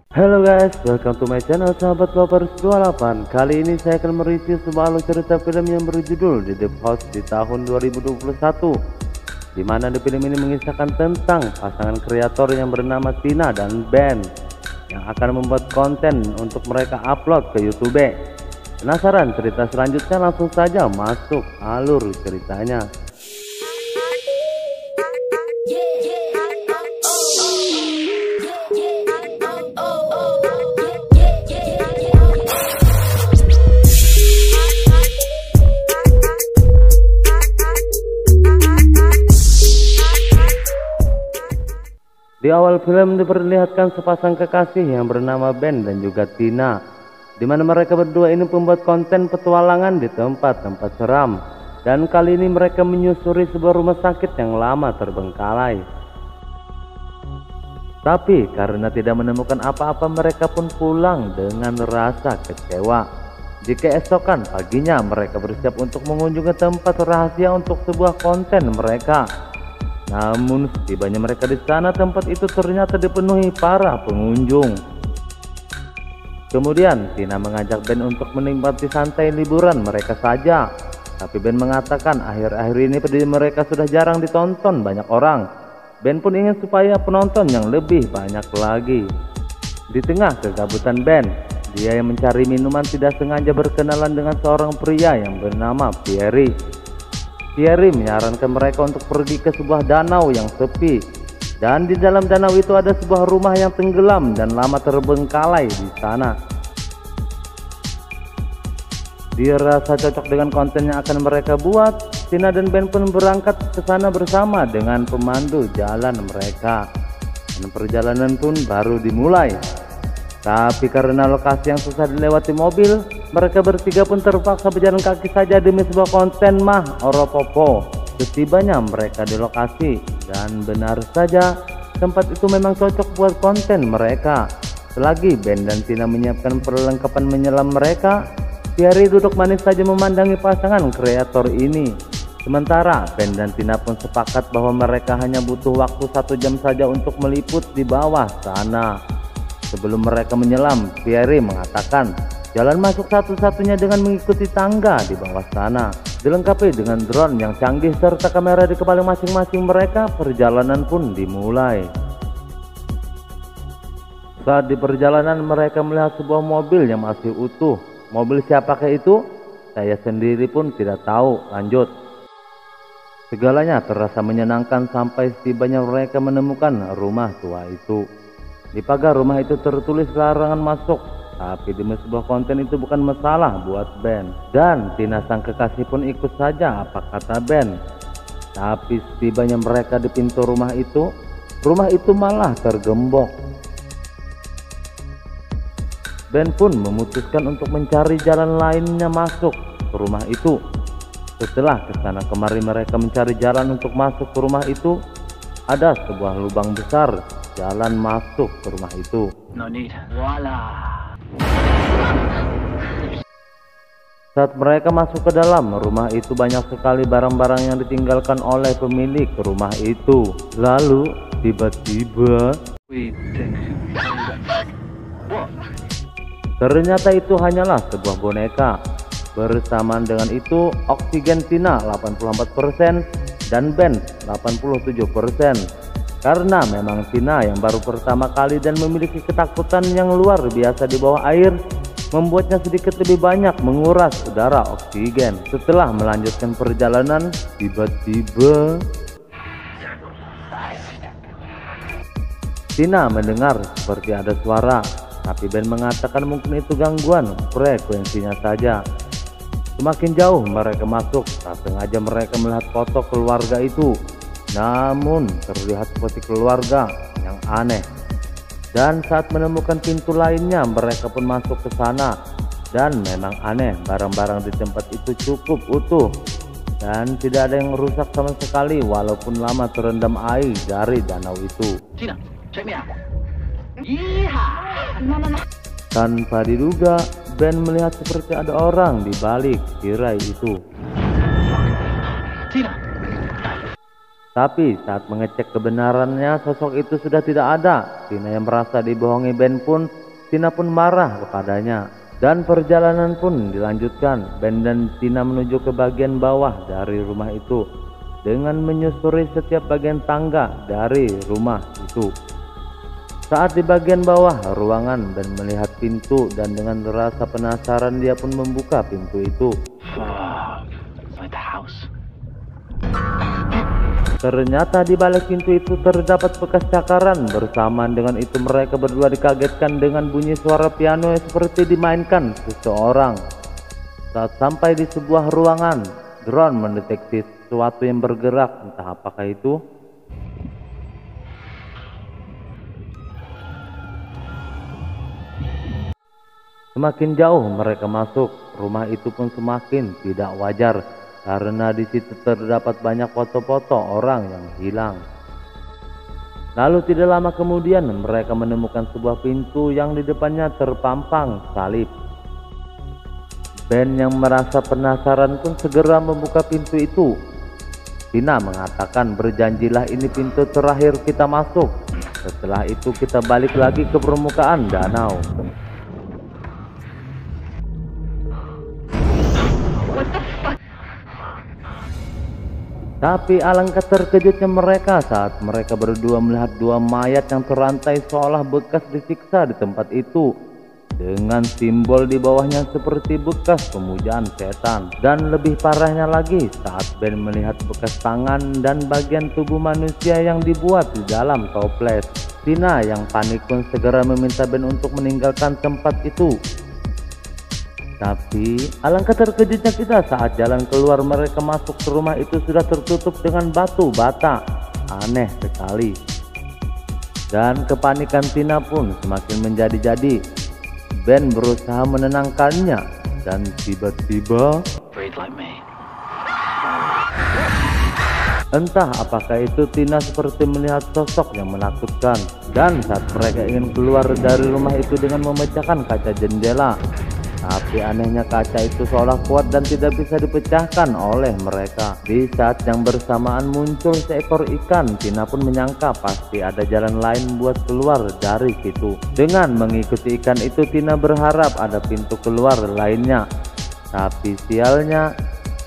Halo guys, welcome to my channel sahabat lovers 28. Kali ini saya akan mereview sebuah alur cerita film yang berjudul The House di tahun 2021, di mana di film ini mengisahkan tentang pasangan kreator yang bernama Tina dan Ben yang akan membuat konten untuk mereka upload ke YouTube. Penasaran cerita selanjutnya? Langsung saja masuk alur ceritanya. Di awal film diperlihatkan sepasang kekasih yang bernama Ben dan juga Tina, di mana mereka berdua ini membuat konten petualangan di tempat-tempat seram, dan kali ini mereka menyusuri sebuah rumah sakit yang lama terbengkalai. Tapi karena tidak menemukan apa-apa, mereka pun pulang dengan rasa kecewa. Di keesokan paginya mereka bersiap untuk mengunjungi tempat rahasia untuk sebuah konten mereka. Namun setibanya mereka di sana, tempat itu ternyata dipenuhi para pengunjung. Kemudian Tina mengajak Ben untuk menikmati santai liburan mereka saja. Tapi Ben mengatakan akhir-akhir ini video mereka sudah jarang ditonton banyak orang. Ben pun ingin supaya penonton yang lebih banyak lagi. Di tengah kegabutan Ben, dia yang mencari minuman tidak sengaja berkenalan dengan seorang pria yang bernama Pierre. Pierre menyarankan mereka untuk pergi ke sebuah danau yang sepi, dan di dalam danau itu ada sebuah rumah yang tenggelam dan lama terbengkalai di sana. Dirasa cocok dengan konten yang akan mereka buat, Tina dan Ben pun berangkat ke sana bersama dengan pemandu jalan mereka, dan perjalanan pun baru dimulai. Tapi karena lokasi yang susah dilewati mobil, mereka bertiga pun terpaksa berjalan kaki saja demi sebuah konten mah oropopo. Setibanya mereka di lokasi, dan benar saja tempat itu memang cocok buat konten mereka. Selagi Ben dan Tina menyiapkan perlengkapan menyelam mereka, Pierre duduk manis saja memandangi pasangan kreator ini. Sementara Ben dan Tina pun sepakat bahwa mereka hanya butuh waktu 1 jam saja untuk meliput di bawah sana. Sebelum mereka menyelam, Pierre mengatakan jalan masuk satu-satunya dengan mengikuti tangga di bawah sana. Dilengkapi dengan drone yang canggih serta kamera di kepala masing-masing mereka, perjalanan pun dimulai. Saat di perjalanan mereka melihat sebuah mobil yang masih utuh. Mobil siapakah itu? Saya sendiri pun tidak tahu. Lanjut. Segalanya terasa menyenangkan sampai setibanya mereka menemukan rumah tua itu. Di pagar rumah itu tertulis larangan masuk. Tapi demi sebuah konten itu bukan masalah buat Ben. Dan Tina sang kekasih pun ikut saja apa kata Ben. Tapi setibanya mereka di pintu rumah itu malah tergembok. Ben pun memutuskan untuk mencari jalan lainnya masuk ke rumah itu. Setelah kesana kemari mereka mencari jalan untuk masuk ke rumah itu, ada sebuah lubang besar jalan masuk ke rumah itu. Saat mereka masuk ke dalam rumah itu, banyak sekali barang-barang yang ditinggalkan oleh pemilik rumah itu. Lalu tiba-tiba ternyata itu hanyalah sebuah boneka. Bersamaan dengan itu oksigen Tina 84% dan Ben 87%. Karena memang Tina yang baru pertama kali dan memiliki ketakutan yang luar biasa di bawah air, membuatnya sedikit lebih banyak menguras udara oksigen. Setelah melanjutkan perjalanan, tiba-tiba Tina mendengar seperti ada suara, tapi Ben mengatakan mungkin itu gangguan frekuensinya saja. Semakin jauh mereka masuk, tak sengaja mereka melihat foto keluarga itu. Namun terlihat seperti keluarga yang aneh. Dan saat menemukan pintu lainnya, mereka pun masuk ke sana. Dan memang aneh, barang-barang di tempat itu cukup utuh. Dan tidak ada yang rusak sama sekali walaupun lama terendam air dari danau itu. Tanpa diduga, Ben melihat seperti ada orang di balik tirai itu. Tapi saat mengecek kebenarannya, sosok itu sudah tidak ada. Tina yang merasa dibohongi Ben pun, Tina pun marah kepadanya. Dan perjalanan pun dilanjutkan. Ben dan Tina menuju ke bagian bawah dari rumah itu dengan menyusuri setiap bagian tangga dari rumah itu. Saat di bagian bawah ruangan, Ben melihat pintu dan dengan rasa penasaran dia pun membuka pintu itu. Ternyata di balik pintu itu terdapat bekas cakaran. Bersamaan dengan itu mereka berdua dikagetkan dengan bunyi suara piano yang seperti dimainkan seseorang. Saat sampai di sebuah ruangan, drone mendeteksi sesuatu yang bergerak, entah apakah itu. Semakin jauh mereka masuk, rumah itu pun semakin tidak wajar karena di situ terdapat banyak foto-foto orang yang hilang. Lalu tidak lama kemudian mereka menemukan sebuah pintu yang di depannya terpampang salib. Ben yang merasa penasaran pun segera membuka pintu itu. Tina mengatakan, berjanjilah ini pintu terakhir kita masuk. Setelah itu kita balik lagi ke permukaan danau. Tapi alangkah terkejutnya mereka saat mereka berdua melihat dua mayat yang terantai seolah bekas disiksa di tempat itu, dengan simbol di bawahnya seperti bekas pemujaan setan. Dan lebih parahnya lagi saat Ben melihat bekas tangan dan bagian tubuh manusia yang dibuat di dalam toples. Tina yang panik pun segera meminta Ben untuk meninggalkan tempat itu. Tapi alangkah terkejutnya kita saat jalan keluar mereka masuk ke rumah itu sudah tertutup dengan batu bata. Aneh sekali. Dan kepanikan Tina pun semakin menjadi-jadi. Ben berusaha menenangkannya dan tiba-tiba entah apakah itu Tina seperti melihat sosok yang menakutkan. Dan saat mereka ingin keluar dari rumah itu dengan memecahkan kaca jendela, tapi anehnya kaca itu seolah kuat dan tidak bisa dipecahkan oleh mereka. Di saat yang bersamaan muncul seekor ikan. Tina pun menyangka pasti ada jalan lain buat keluar dari situ. Dengan mengikuti ikan itu Tina berharap ada pintu keluar lainnya. Tapi sialnya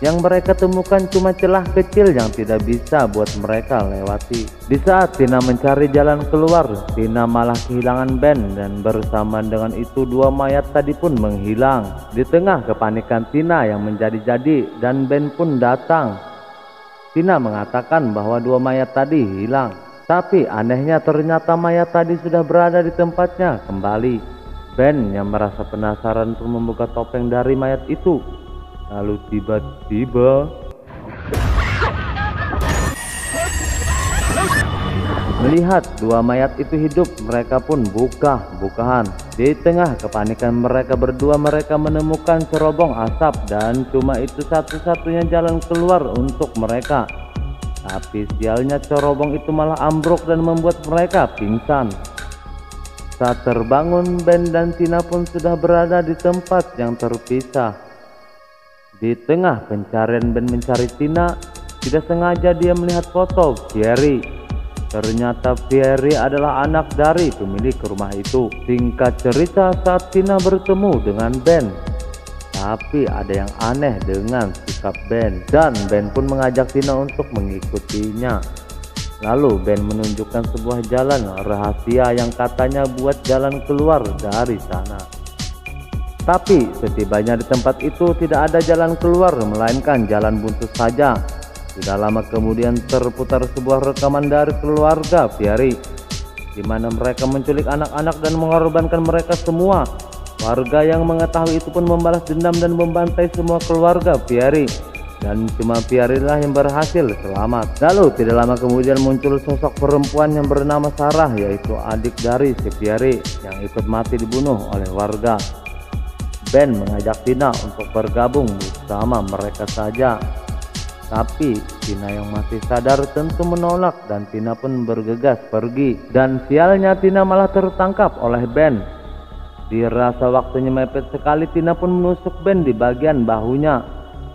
yang mereka temukan cuma celah kecil yang tidak bisa buat mereka lewati. Di saat Tina mencari jalan keluar, Tina malah kehilangan Ben dan bersamaan dengan itu dua mayat tadi pun menghilang. Di tengah kepanikan Tina yang menjadi-jadi dan Ben pun datang. Tina mengatakan bahwa dua mayat tadi hilang. Tapi anehnya ternyata mayat tadi sudah berada di tempatnya kembali. Ben yang merasa penasaran pun membuka topeng dari mayat itu. Lalu tiba-tiba melihat dua mayat itu hidup, mereka pun buka-bukaan. Di tengah kepanikan mereka berdua, mereka menemukan cerobong asap dan cuma itu satu-satunya jalan keluar untuk mereka. Tapi sialnya cerobong itu malah ambruk dan membuat mereka pingsan. Saat terbangun, Ben dan Tina pun sudah berada di tempat yang terpisah. Di tengah pencarian Ben mencari Tina, tidak sengaja dia melihat foto Pierre. Ternyata Pierre adalah anak dari pemilik rumah itu. Singkat cerita, saat Tina bertemu dengan Ben, tapi ada yang aneh dengan sikap Ben, dan Ben pun mengajak Tina untuk mengikutinya. Lalu Ben menunjukkan sebuah jalan rahasia yang katanya buat jalan keluar dari sana. Tapi setibanya di tempat itu tidak ada jalan keluar, melainkan jalan buntu saja. Tidak lama kemudian terputar sebuah rekaman dari keluarga Pierre, di mana mereka menculik anak-anak dan mengorbankan mereka semua. Warga yang mengetahui itu pun membalas dendam dan membantai semua keluarga Pierre. Dan cuma Pierre lah yang berhasil selamat. Lalu tidak lama kemudian muncul sosok perempuan yang bernama Sarah, yaitu adik dari si Pierre yang ikut mati dibunuh oleh warga. Ben mengajak Tina untuk bergabung bersama mereka saja. Tapi Tina yang masih sadar tentu menolak dan Tina pun bergegas pergi. Dan sialnya Tina malah tertangkap oleh Ben. Dirasa waktunya mepet sekali, Tina pun menusuk Ben di bagian bahunya.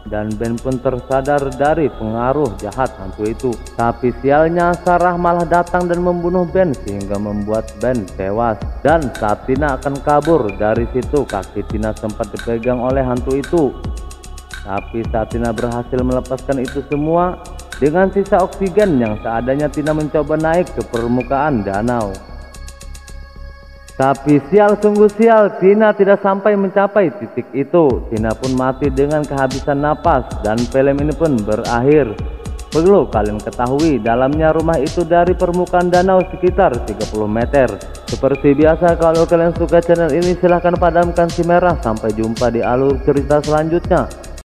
dan Ben pun tersadar dari pengaruh jahat hantu itu. Tapi sialnya Sarah malah datang dan membunuh Ben sehingga membuat Ben tewas. Dan saat Tina akan kabur dari situ, kaki Tina sempat dipegang oleh hantu itu. Tapi saat Tina berhasil melepaskan itu semua, dengan sisa oksigen yang seadanya Tina mencoba naik ke permukaan danau. Tapi sial sungguh sial, Tina tidak sampai mencapai titik itu. Tina pun mati dengan kehabisan napas dan film ini pun berakhir. Perlu kalian ketahui, dalamnya rumah itu dari permukaan danau sekitar 30 meter. Seperti biasa, kalau kalian suka channel ini silahkan padamkan si merah. Sampai jumpa di alur cerita selanjutnya.